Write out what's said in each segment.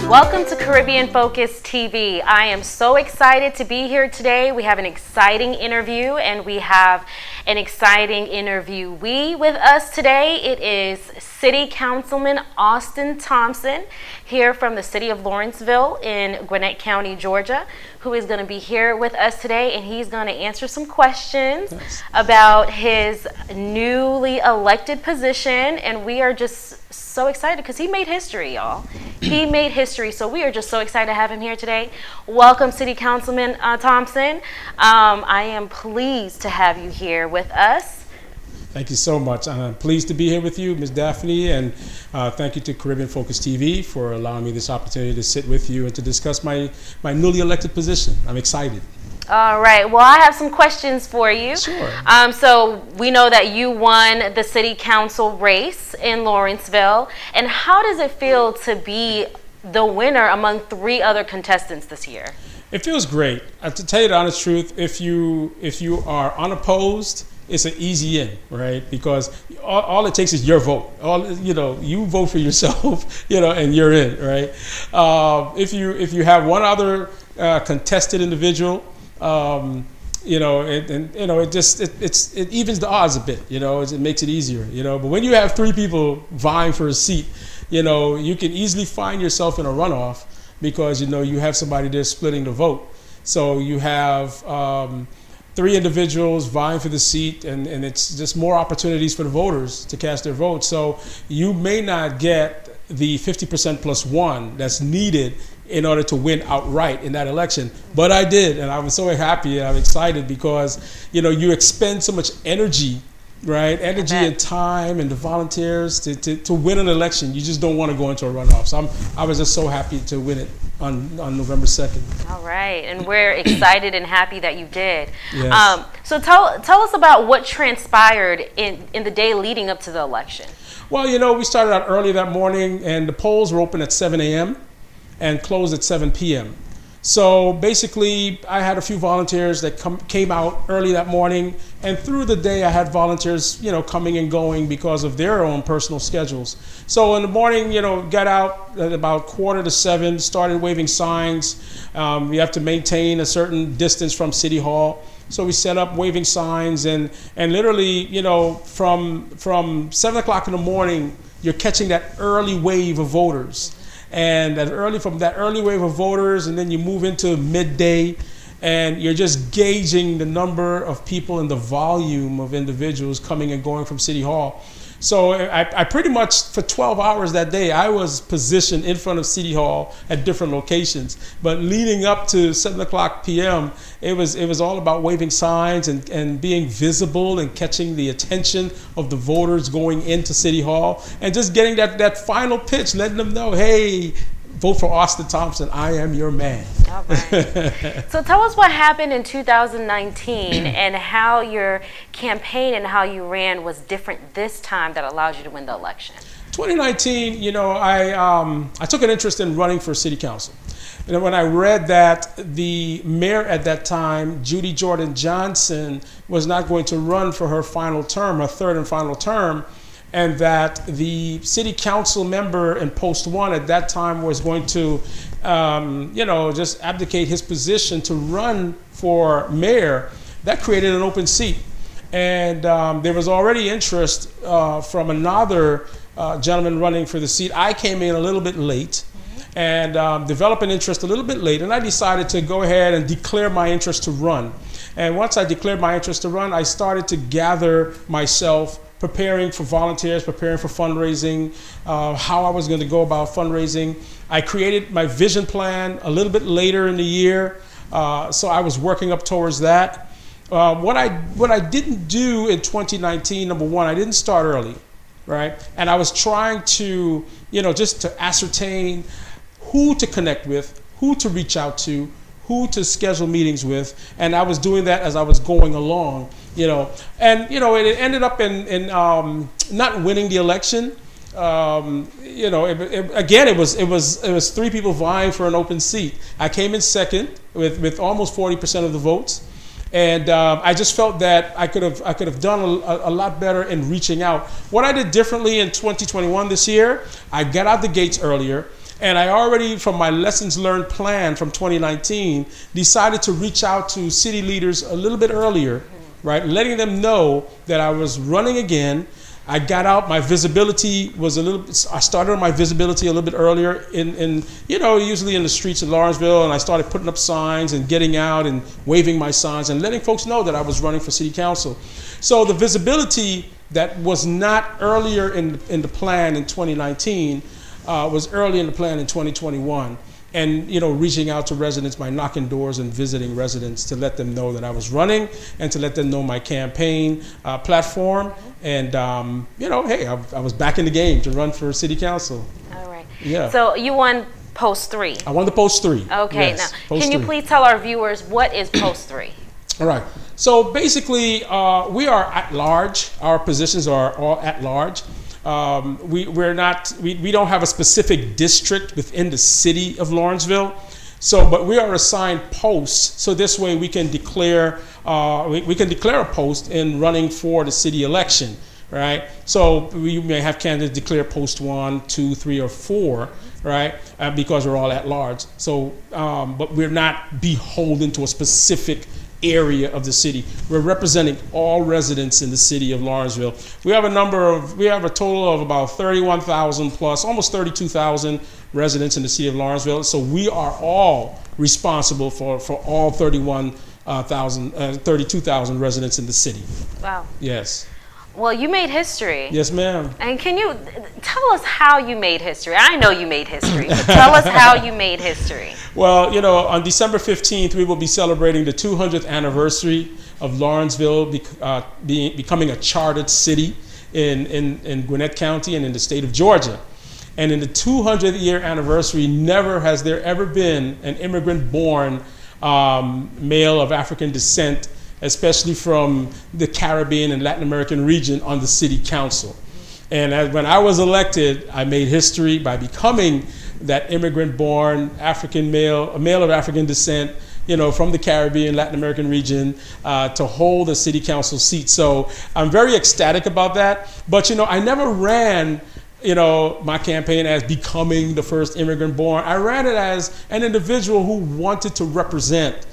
Welcome to Caribbean Focus TV. I am so excited to be here today. We have an exciting interview, and we have an exciting interviewee with us today. It is City Councilman Austin Thompson, here from the City of Lawrenceville in Gwinnett County, Georgia, who is going to be here with us today, and he's going to answer some questions about his newly elected position. And we are just so excited because he made history, y'all. He made history, so we are just so excited to have him here today. Welcome, City Councilman Thompson. I am pleased to have you here with us. Thank you so much. I'm pleased to be here with you, Ms. Daphne, and thank you to Caribbean Focus TV for allowing me this opportunity to sit with you and to discuss my newly elected position. I'm excited. All right. Well, I have some questions for you. Sure. So we know that you won the city council race in Lawrenceville. And how does it feel to be the winner among 3 other contestants this year? It feels great. To tell you the honest truth, if you are unopposed, it's an easy in, right? Because all it takes is your vote. You vote for yourself, and you're in, right? If you have one other contested individual, it evens the odds a bit, it makes it easier, but when you have 3 people vying for a seat, you can easily find yourself in a runoff because, you have somebody there splitting the vote. So you have 3 individuals vying for the seat, and it's just more opportunities for the voters to cast their vote. So you may not get the 50% plus 1 that's needed in order to win outright in that election. But I did, and I was so happy and I'm excited because, you expend so much energy, right? Energy and time and the volunteers to win an election. You just don't want to go into a runoff. So I was just so happy to win it on November 2nd. All right, and we're excited and happy that you did. Yes. So tell us about what transpired in the day leading up to the election. Well, we started out early that morning, and the polls were open at 7 a.m. and closed at 7 p.m. So basically, I had a few volunteers that came out early that morning, and through the day I had volunteers, coming and going because of their own personal schedules. So in the morning, got out at about 6:45, started waving signs. We have to maintain a certain distance from City Hall. So we set up waving signs, and literally, from 7 o'clock in the morning, you're catching that early wave of voters. And from that early wave of voters, and then you move into midday, and you're just gauging the number of people and the volume of individuals coming and going from City Hall. So I pretty much, for 12 hours that day, I was positioned in front of City Hall at different locations. But leading up to 7 o'clock p.m., it was all about waving signs and being visible and catching the attention of the voters going into City Hall and just getting that final pitch, letting them know, hey, vote for Austin Thompson. I am your man. All right. So tell us what happened in 2019 and how your campaign and how you ran was different this time that allowed you to win the election. 2019, I took an interest in running for city council. And when I read that the mayor at that time, Judy Jordan Johnson, was not going to run for her final term, her 3rd and final term, and that the city council member in post 1 at that time was going to, just abdicate his position to run for mayor, that created an open seat. And there was already interest from another gentleman running for the seat. I came in a little bit late and developed an interest a little bit late, and I decided to go ahead and declare my interest to run. And once I declared my interest to run, I started to gather myself, preparing for volunteers, preparing for fundraising, how I was going to go about fundraising. I created my vision plan a little bit later in the year, so I was working up towards that. What I didn't do in 2019, number 1, I didn't start early, right? And I was trying to, just to ascertain who to connect with, who to reach out to, who to schedule meetings with, and I was doing that as I was going along, and it ended up in not winning the election. Again, it was 3 people vying for an open seat. I came in second with almost 40% of the votes, and I just felt that I could have done a lot better in reaching out. What I did differently in 2021 this year, I got out the gates earlier. And I already, from my lessons learned plan from 2019, decided to reach out to city leaders a little bit earlier, right? Letting them know that I was running again. I got out, my visibility was I started on my visibility a little bit earlier in usually in the streets of Lawrenceville, and I started putting up signs and getting out and waving my signs and letting folks know that I was running for city council. So the visibility that was not earlier in the plan in 2019 was early in the plan in 2021. And reaching out to residents by knocking doors and visiting residents to let them know that I was running and to let them know my campaign platform. And hey, I was back in the game to run for city council. All right. Yeah. So you won post 3. I won the post 3. Okay. Yes, now, can you please tell our viewers what is post 3? All right. So basically, we are at large. Our positions are all at large. We don't have a specific district within the city of Lawrenceville, but we are assigned posts. So this way we can declare a post in running for the city election, right? So we may have candidates declare post 1, 2, 3, or 4, right? Because we're all at large. So, but we're not beholden to a specific area of the city. We're representing all residents in the city of Lawrenceville. We have a total of about 31,000 plus, almost 32,000 residents in the city of Lawrenceville. So we are all responsible for all 32,000 residents in the city. Wow. Yes. Well, you made history. Yes, ma'am. And can you tell us how you made history? I know you made history, but tell us how you made history. Well, on December 15th, we will be celebrating the 200th anniversary of Lawrenceville becoming a chartered city in Gwinnett County and in the state of Georgia. And in the 200th year anniversary, never has there ever been an immigrant-born male of African descent, especially from the Caribbean and Latin American region, on the city council. And when I was elected, I made history by becoming that immigrant-born African male, a male of African descent, from the Caribbean, Latin American region, to hold a city council seat. So I'm very ecstatic about that. But I never ran my campaign as becoming the first immigrant born. I ran it as an individual who wanted to represent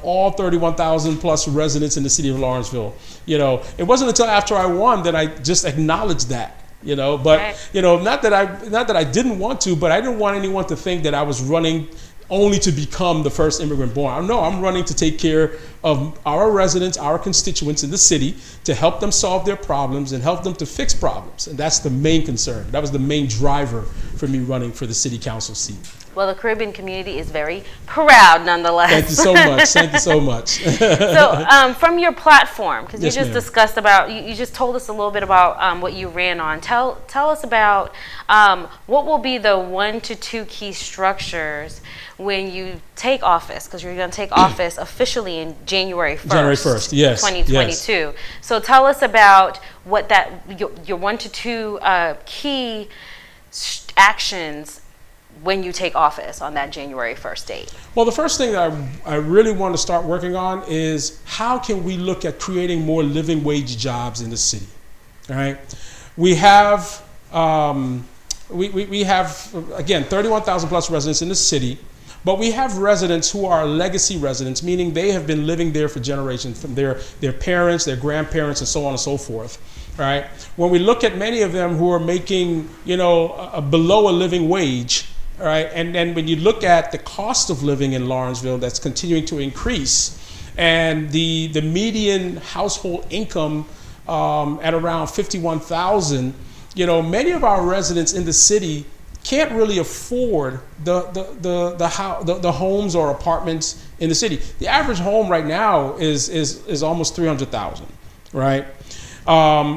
all 31,000 plus residents in the city of Lawrenceville. It wasn't until after I won that I just acknowledged that. But right. Not that I didn't want to, but I didn't want anyone to think that I was running only to become the first immigrant born. No, I'm running to take care of our residents, our constituents in the city, to help them solve their problems and help them to fix problems. And that's the main concern. That was the main driver for me running for the city council seat. Well, the Caribbean community is very proud nonetheless. Thank you so much. Thank you so much. So from your platform, because Yes, you just ma'am. discussed about, you just told us a little bit about what you ran on. Tell us about what will be the 1 to 2 key structures when you take office, because you're going to take office officially in January 1st. January 1st, yes. 2022. Yes. So tell us about what your 1 to 2 key actions when you take office on that January 1st date. Well, the first thing that I really want to start working on is how can we look at creating more living wage jobs in the city. All right, we have we have again 31,000 plus residents in the city, but we have residents who are legacy residents, meaning they have been living there for generations, from their parents, their grandparents, and so on and so forth. All right, when we look at many of them who are making below a living wage. All right, and then when you look at the cost of living in Lawrenceville, that's continuing to increase, and the median household income at around $51,000, many of our residents in the city can't really afford the homes or apartments in the city. The average home right now is almost $300,000, right?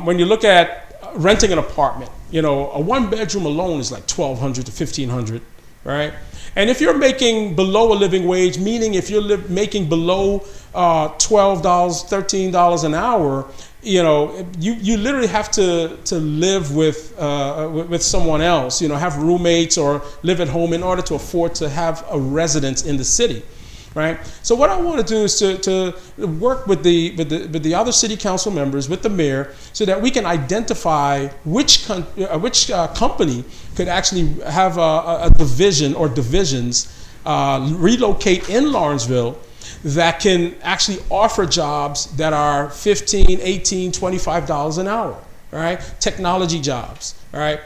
When you look at renting an apartment, a 1-bedroom alone is like $1,200 to $1,500, right? And if you're making below a living wage, meaning if you're making below $12, $13 an hour, you literally have to live with someone else, have roommates or live at home in order to afford to have a residence in the city. right? So what I want to do is to work with the other city council members, with the mayor, so that we can identify which company could actually have a division or divisions relocate in Lawrenceville that can actually offer jobs that are $15, $18, $25 an hour, right? Technology jobs, right?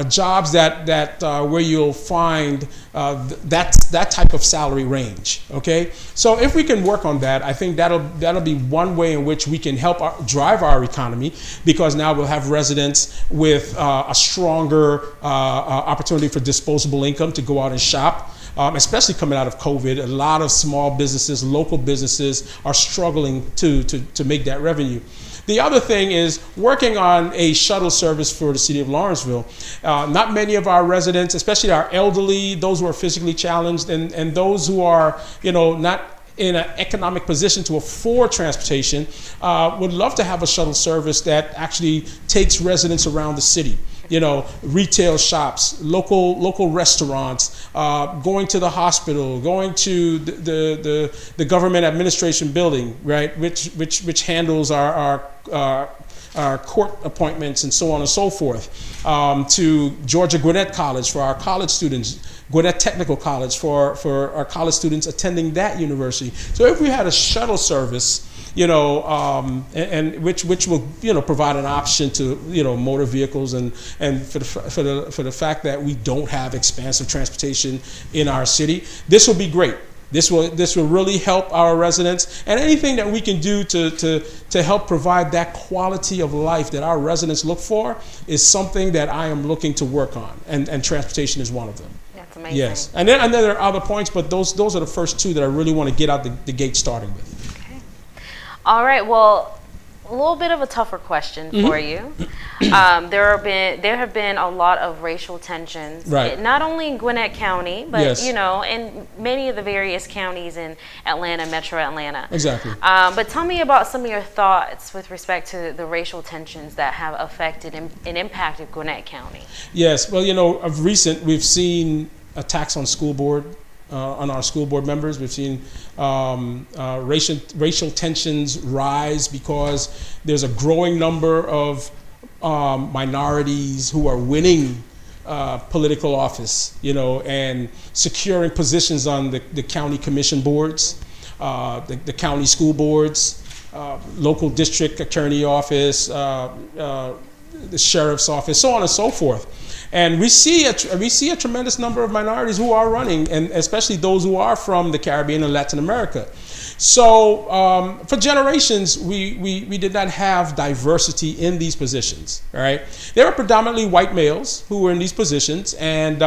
Jobs that where you'll find that type of salary range, okay? So if we can work on that, I think that'll be one way in which we can help drive our economy, because now we'll have residents with a stronger opportunity for disposable income to go out and shop. Especially coming out of COVID, a lot of small businesses, local businesses are struggling to make that revenue. The other thing is working on a shuttle service for the city of Lawrenceville. Not many of our residents, especially our elderly, those who are physically challenged, and those who are, not in an economic position to afford transportation, would love to have a shuttle service that actually takes residents around the city. Retail shops, local restaurants, going to the hospital, going to the government administration building, right, which handles our court appointments and so on and so forth, to Georgia Gwinnett College for our college students, Gwinnett Technical College for our college students attending that university. So if we had a shuttle service, and which will provide an option to motor vehicles, and for the fact that we don't have expansive transportation in our city, this will be great. This will really help our residents, and anything that we can do to help provide that quality of life that our residents look for is something that I am looking to work on, and transportation is one of them. That's amazing. Yes, and then there are other points, but those are the first two that I really want to get out the gate starting with. All right. Well, a little bit of a tougher question for you. There have been a lot of racial tensions, right, not only in Gwinnett County, but yes, in many of the various counties in Atlanta, Metro Atlanta. Exactly. But tell me about some of your thoughts with respect to the racial tensions that have affected and impacted Gwinnett County. Yes. Well, of recent, we've seen attacks on on our school board members. We've seen racial tensions rise because there's a growing number of minorities who are winning political office, and securing positions on the county commission boards, the county school boards, local district attorney office, the sheriff's office, so on and so forth. And we see a tremendous number of minorities who are running, and especially those who are from the Caribbean and Latin America. So for generations, we did not have diversity in these positions, right? There were predominantly white males who were in these positions, and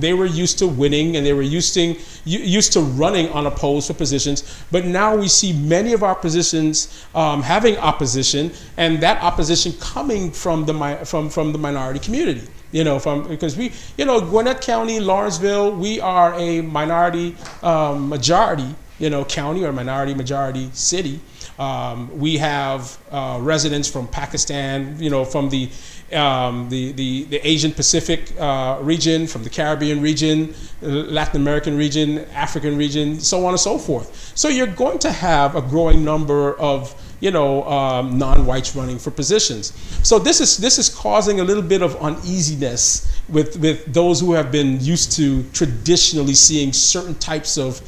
they were used to winning, and they were used to running unopposed for positions. But now we see many of our positions having opposition, and that opposition coming from the minority community. Because Gwinnett County, Lawrenceville, we are a minority majority, county, or minority majority city. We have residents from Pakistan, from the Asian Pacific region, from the Caribbean region, Latin American region, African region, so on and so forth. So you're going to have a growing number of non-whites running for positions. So this is causing a little bit of uneasiness with those who have been used to traditionally seeing certain types of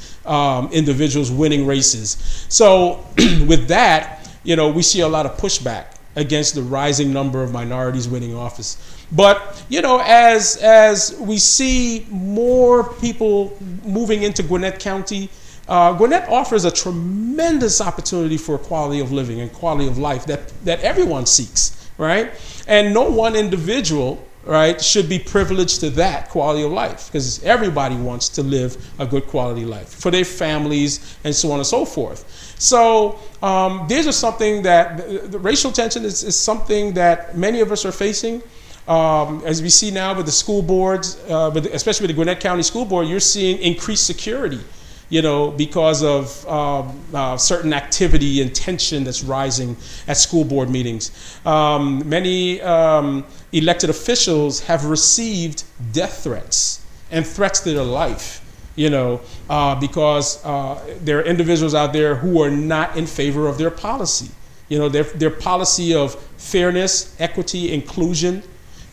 individuals winning races. So with that, we see a lot of pushback against the rising number of minorities winning office. But as we see more people moving into Gwinnett County, Gwinnett offers a tremendous opportunity for quality of living and quality of life that everyone seeks, right? And no one individual, right, should be privileged to that quality of life, because everybody wants to live a good quality life for their families and so on and so forth. So these are something that the racial tension is something that many of us are facing. As we see now with the school boards, especially with the Gwinnett County School Board, you're seeing increased security, because of certain activity and tension that's rising at school board meetings. Many elected officials have received death threats and threats to their life because there are individuals out there who are not in favor of their policy. Their policy of fairness, equity, inclusion,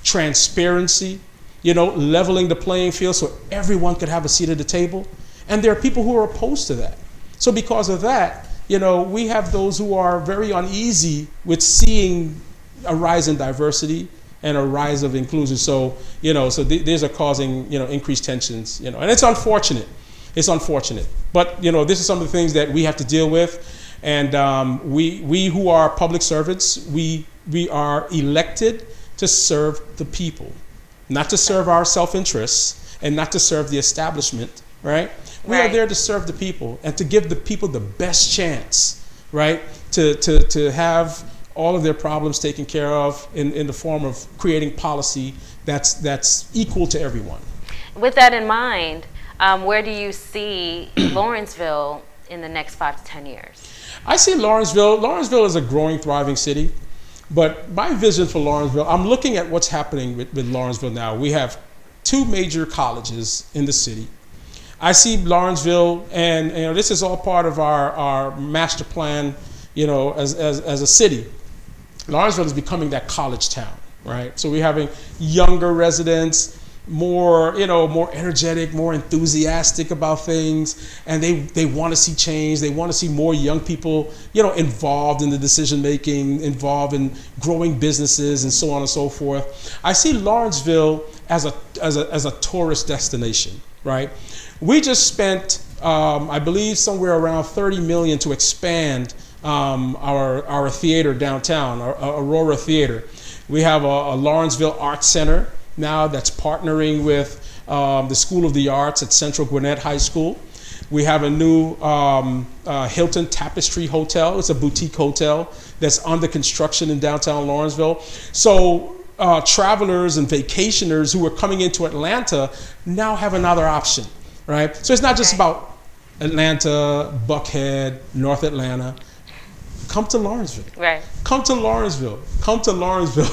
transparency, leveling the playing field so everyone could have a seat at the table. And there are people who are opposed to that. So because of that, we have those who are very uneasy with seeing a rise in diversity and a rise of inclusion. So, these are causing, increased tensions, and it's unfortunate. It's unfortunate. But, this is some of the things that we have to deal with. And we who are public servants, we are elected to serve the people, not to serve our self-interests and not to serve the establishment, right? We are there to serve the people and to give the people the best chance, right, to have all of their problems taken care of in the form of creating policy that's equal to everyone. With that in mind, where do you see Lawrenceville in the next 5 to 10 years? I see Lawrenceville is a growing, thriving city. But my vision for Lawrenceville, I'm looking at what's happening with Lawrenceville now. We have 2 major colleges in the city. I see Lawrenceville, and this is all part of our master plan, as a city. Lawrenceville is becoming that college town, right? So we're having younger residents, more energetic, more enthusiastic about things, and they want to see change. They want to see more young people, involved in the decision making, involved in growing businesses, and so on and so forth. I see Lawrenceville as a tourist destination, right? We just spent, I believe, somewhere around $30 million to expand our theater downtown, our Aurora Theater. We have a Lawrenceville Arts Center now that's partnering with the School of the Arts at Central Gwinnett High School. We have a new Hilton Tapestry Hotel. It's a boutique hotel that's under construction in downtown Lawrenceville. So travelers and vacationers who are coming into Atlanta now have another option, right? So it's not just about Atlanta, Buckhead, North Atlanta. Come to Lawrenceville. Right. Come to Lawrenceville. Come to Lawrenceville.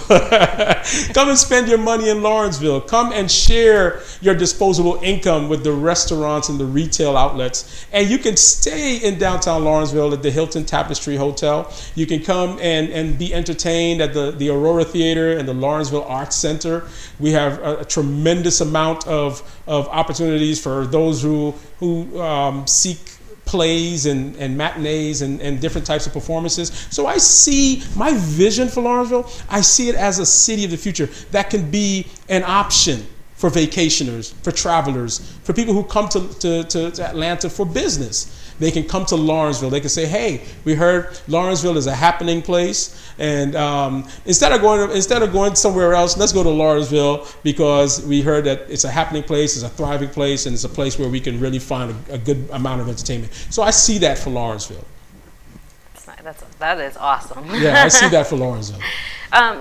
Come and spend your money in Lawrenceville. Come and share your disposable income with the restaurants and the retail outlets. And you can stay in downtown Lawrenceville at the Hilton Tapestry Hotel. You can come and be entertained at the Aurora Theater and the Lawrenceville Arts Center. We have a tremendous amount of opportunities for those who seek plays and matinees and different types of performances. So I see my vision for Lawrenceville, I see it as a city of the future that can be an option for vacationers, for travelers, for people who come to Atlanta for business. They can come to Lawrenceville. They can say, hey, we heard Lawrenceville is a happening place. And instead of going somewhere else, let's go to Lawrenceville because we heard that it's a happening place, it's a thriving place, and it's a place where we can really find a good amount of entertainment. So I see that for Lawrenceville. That is awesome. Yeah, I see that for Lawrenceville.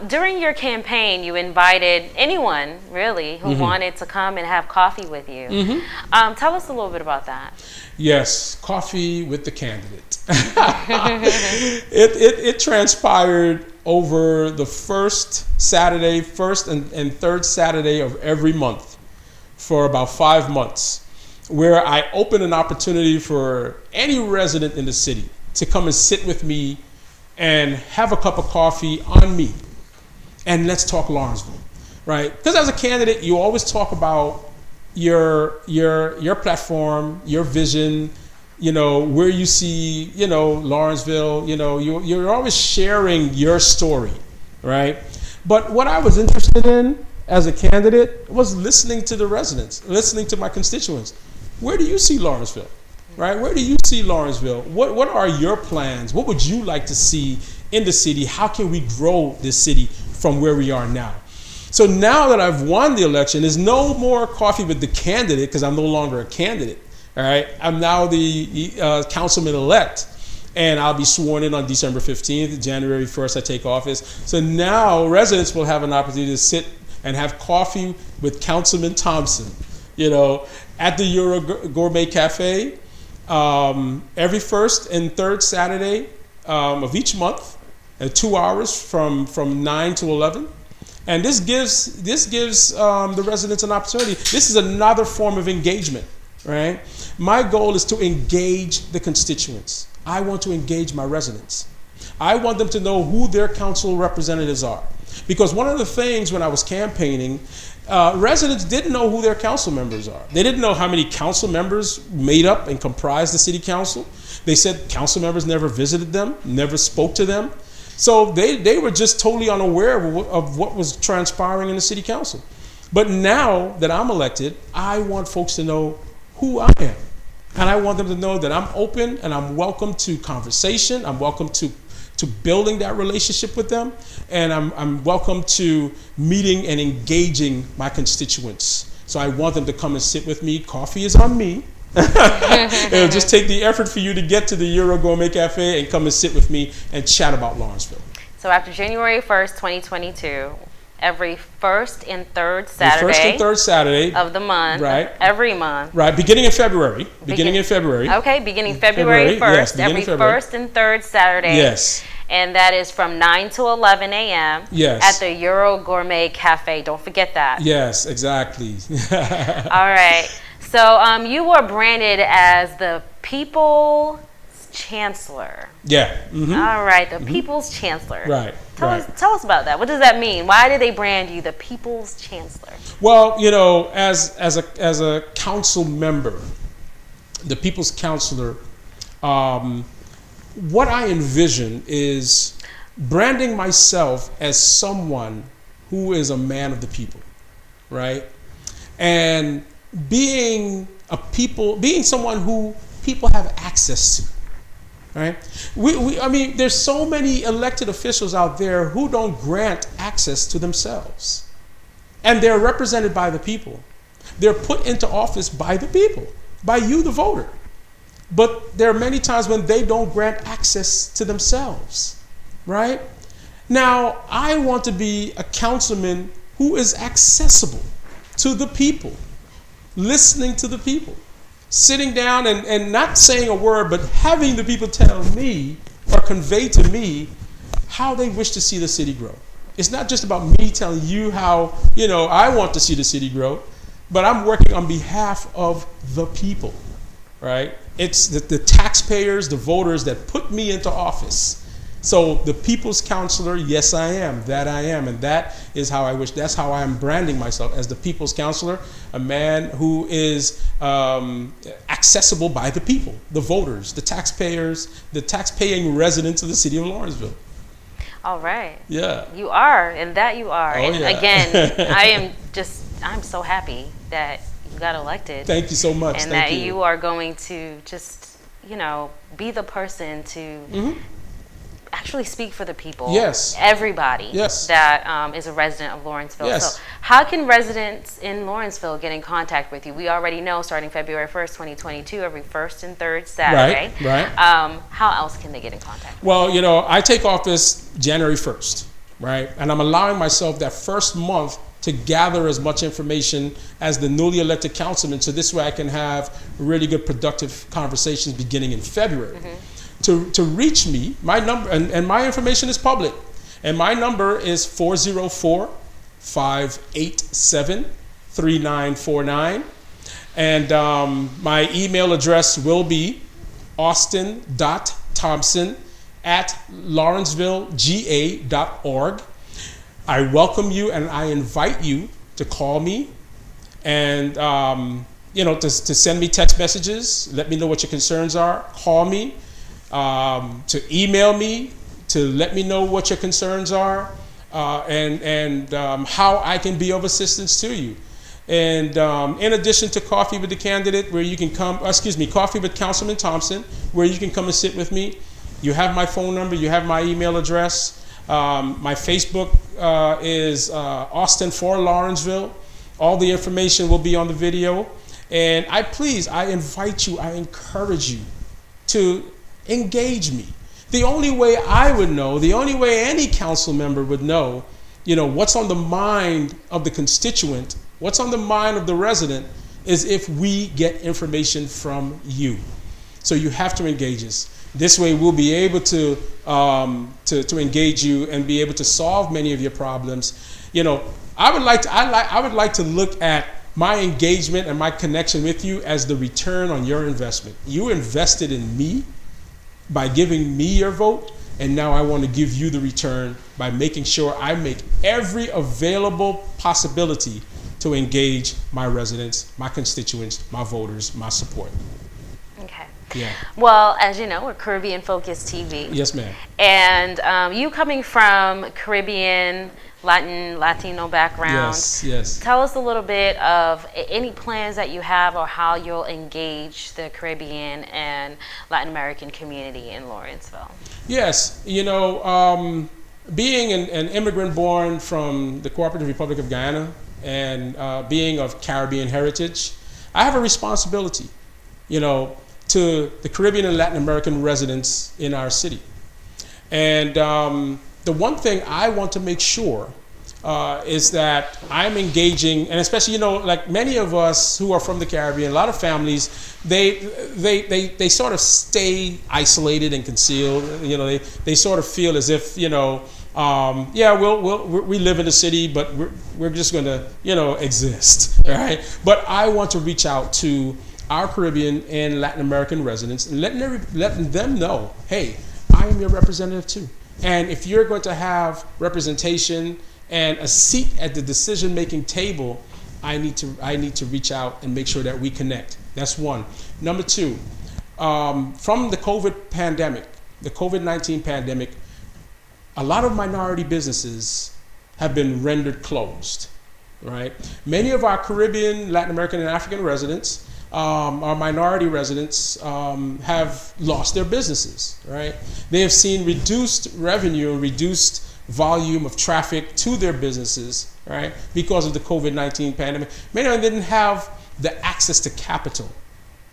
During your campaign, you invited anyone, really, who wanted to come and have coffee with you. Tell us a little bit about that. Yes, coffee with the candidate. It transpired over the first and third Saturday of every month for about 5 months, where I opened an opportunity for any resident in the city to come and sit with me and have a cup of coffee on me, and let's talk Lawrenceville, right? Because as a candidate, you always talk about your platform, your vision, where you see, Lawrenceville, you're always sharing your story, right? But what I was interested in as a candidate was listening to the residents, listening to my constituents. Where do you see Lawrenceville? Right? Where do you see Lawrenceville? What are your plans? What would you like to see in the city? How can we grow this city from where we are now? So now that I've won the election, there's no more coffee with the candidate because I'm no longer a candidate. All right? I'm now the councilman-elect, and I'll be sworn in on December 15th. January 1st, I take office. So now residents will have an opportunity to sit and have coffee with Councilman Thompson, at the Euro Gourmet Cafe. Every first and third Saturday of each month, 2 hours from 9 to 11, and this gives the residents an opportunity. This is another form of engagement, right? My goal is to engage the constituents. I want to engage my residents. I want them to know who their council representatives are. Because one of the things when I was campaigning, residents didn't know who their council members are. They didn't know how many council members made up and comprised the city council. They said council members never visited them, never spoke to them. So they were just totally unaware of what was transpiring in the city council. But now that I'm elected, I want folks to know who I am. And I want them to know that I'm open and I'm welcome to conversation. I'm welcome to building that relationship with them. And I'm welcome to meeting and engaging my constituents. So I want them to come and sit with me. Coffee is on me. It'll just take the effort for you to get to the Euro Gourmet Cafe and come and sit with me and chat about Lawrenceville. So after January 1st, 2022, every first and third Saturday, of the month, right? Every month, right? Beginning in February. Okay, beginning February 1st. Yes, every first and third Saturday. Yes. And that is from 9 to 11 a.m. Yes. At the Euro Gourmet Cafe. Don't forget that. Yes, exactly. All right. So you were branded as the Peoples Chancellor. Yeah. Mm-hmm. All right, the Peoples Chancellor. Right. Tell us about that. What does that mean? Why did they brand you the Peoples Chancellor? Well, you know, as a council member, the People's Counselor, what I envision is branding myself as someone who is a man of the people, right? And being someone who people have access to, right? I mean, there's so many elected officials out there who don't grant access to themselves. And they're represented by the people. They're put into office by the people, by you, the voter. But there are many times when they don't grant access to themselves, right? Now, I want to be a councilman who is accessible to the people, listening to the people, sitting down and not saying a word, but having the people tell me or convey to me how they wish to see the city grow. It's not just about me telling you how, I want to see the city grow, but I'm working on behalf of the people, right? It's the taxpayers, the voters that put me into office. So the People's Counselor, yes, I am. That I am. And that is how that's how I am branding myself, as the People's Counselor, a man who is accessible by the people, the voters, the taxpayers, the tax-paying residents of the city of Lawrenceville. All right. Yeah. You are, and that you are. Oh, and yeah. Again, I'm so happy that you got elected. Thank you so much. And that you are going to just, be the person to actually speak for the people. Yes. Everybody. Yes. That is a resident of Lawrenceville. Yes. So how can residents in Lawrenceville get in contact with you? We already know starting February 1st, 2022, every first and third Saturday. Right. How else can they get in contact? Well, I take office January 1st, right? And I'm allowing myself that first month to gather as much information as the newly elected councilman, so this way I can have really good productive conversations beginning in February. To reach me, my number, and my information is public, and my number is 404-587-3949, and my email address will be austin.thompson@lawrencevillega.org. I welcome you and I invite you to call me and to send me text messages, let me know what your concerns are, call me, to email me, to let me know what your concerns are, and how I can be of assistance to you. And in addition to Coffee with the Candidate, where you can Coffee with Councilman Thompson, where you can come and sit with me. You have my phone number, you have my email address. My Facebook is Austin for Lawrenceville. All the information will be on the video. And I invite you, I encourage you to engage me. The only way I would know, the only way any council member would know, what's on the mind of the constituent, what's on the mind of the resident, is if we get information from you. So you have to engage us. This way we'll be able to engage you and be able to solve many of your problems. I would like to look at my engagement and my connection with you as the return on your investment. You invested in me by giving me your vote, and now I want to give you the return by making sure I make every available possibility to engage my residents, my constituents, my voters, my support. Okay. Yeah. Well, as you know, we're Caribbean Focused TV. Yes, ma'am. And you coming from Caribbean, Latino background. Yes, yes. Tell us a little bit of any plans that you have or how you'll engage the Caribbean and Latin American community in Lawrenceville. Yes, you know, being an immigrant born from the Cooperative Republic of Guyana and being of Caribbean heritage, I have a responsibility, you know, to the Caribbean and Latin American residents in our city. And the one thing I want to make sure is that I'm engaging, and especially, you know, like many of us who are from the Caribbean, a lot of families, they sort of stay isolated and concealed. You know, they sort of feel as if, you know, yeah, we live in the city, but we're just going to, you know, exist, right? But I want to reach out to our Caribbean and Latin American residents and letting them know, hey, I am your representative too. And if you're going to have representation and a seat at the decision-making table, I need to reach out and make sure that we connect. That's one. Number two, from the COVID-19 pandemic, a lot of minority businesses have been rendered closed, right? Many of our Caribbean, Latin American, and African residents, our minority residents, have lost their businesses, right? They have seen reduced revenue and reduced volume of traffic to their businesses, right? Because of the COVID-19 pandemic. Many of them didn't have the access to capital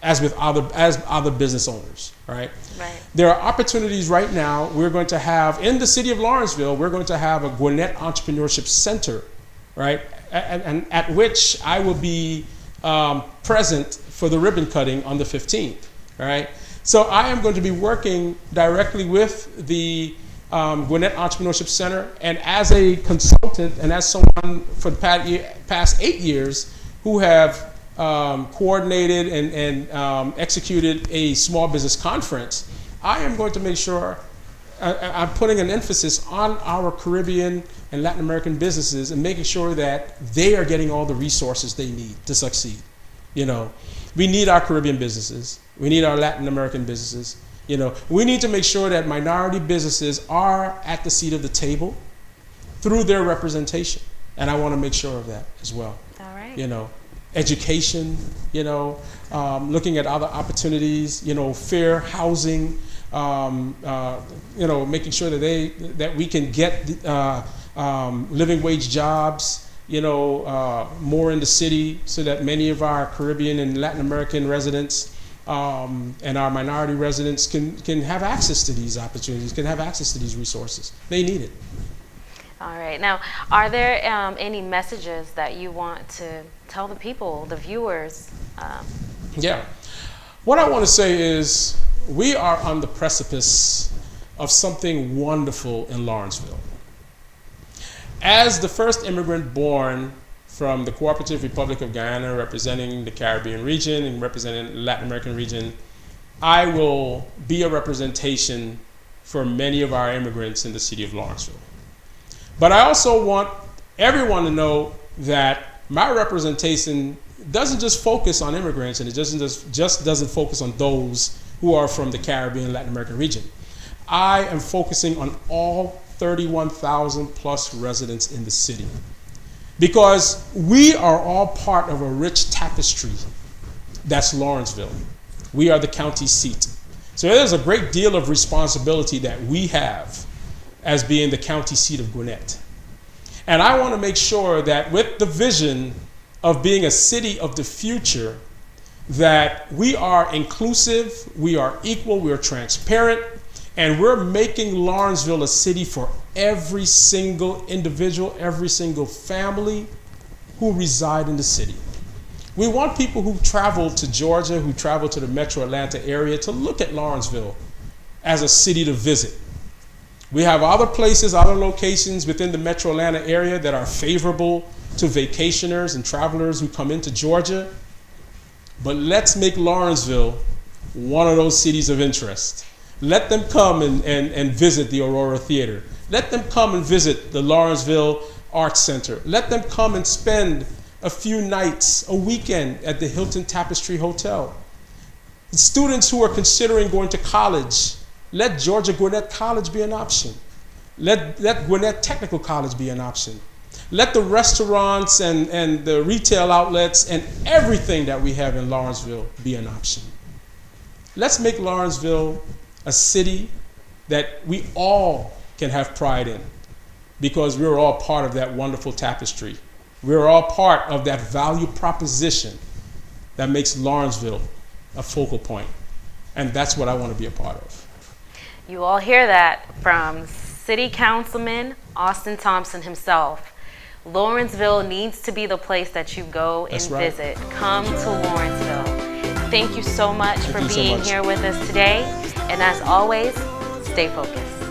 as other business owners, right? Right. There are opportunities right now. We're going to have, in the city of Lawrenceville, we're going to have a Gwinnett Entrepreneurship Center, right? And at which I will be present for the ribbon cutting on the 15th, right? So I am going to be working directly with the Gwinnett Entrepreneurship Center, and as a consultant and as someone for the past 8 years who have coordinated and executed a small business conference, I am going to make sure I'm putting an emphasis on our Caribbean and Latin American businesses and making sure that they are getting all the resources they need to succeed. You know, we need our Caribbean businesses. We need our Latin American businesses. You know, we need to make sure that minority businesses are at the seat of the table through their representation. And I want to make sure of that as well. All right. You know, education, you know, looking at other opportunities, you know, fair housing, you know, making sure that we can get living wage jobs, you know, more in the city so that many of our Caribbean and Latin American residents and our minority residents can have access to these opportunities, can have access to these resources. They need it. All right. Now, are there any messages that you want to tell the people, the viewers? Yeah. What I want to say is we are on the precipice of something wonderful in Lawrenceville. As the first immigrant born from the Cooperative Republic of Guyana, representing the Caribbean region and representing the Latin American region, I will be a representation for many of our immigrants in the city of Lawrenceville. But I also want everyone to know that my representation doesn't just focus on immigrants, and it doesn't focus on those who are from the Caribbean and Latin American region. I am focusing on all 31,000 plus residents in the city, because we are all part of a rich tapestry that's Lawrenceville. We are the county seat. So there's a great deal of responsibility that we have as being the county seat of Gwinnett. And I want to make sure that with the vision of being a city of the future, that we are inclusive, we are equal, we are transparent, and we're making Lawrenceville a city for every single individual, every single family who reside in the city. We want people who travel to Georgia, who travel to the metro Atlanta area, to look at Lawrenceville as a city to visit. We have other places, other locations within the metro Atlanta area that are favorable to vacationers and travelers who come into Georgia, but let's make Lawrenceville one of those cities of interest. Let them come and visit the Aurora Theater. Let them come and visit the Lawrenceville Arts Center. Let them come and spend a few nights, a weekend at the Hilton Tapestry Hotel. The students who are considering going to college, let Georgia Gwinnett College be an option. Let Gwinnett Technical College be an option. Let the restaurants and the retail outlets and everything that we have in Lawrenceville be an option. Let's make Lawrenceville a city that we all can have pride in, because we're all part of that wonderful tapestry. We're all part of that value proposition that makes Lawrenceville a focal point. And that's what I want to be a part of. You all hear that from City Councilman Austin Thompson himself. Lawrenceville needs to be the place that you go and visit. Come to Lawrenceville. Thank you so much for being here with us today. And as always, stay focused.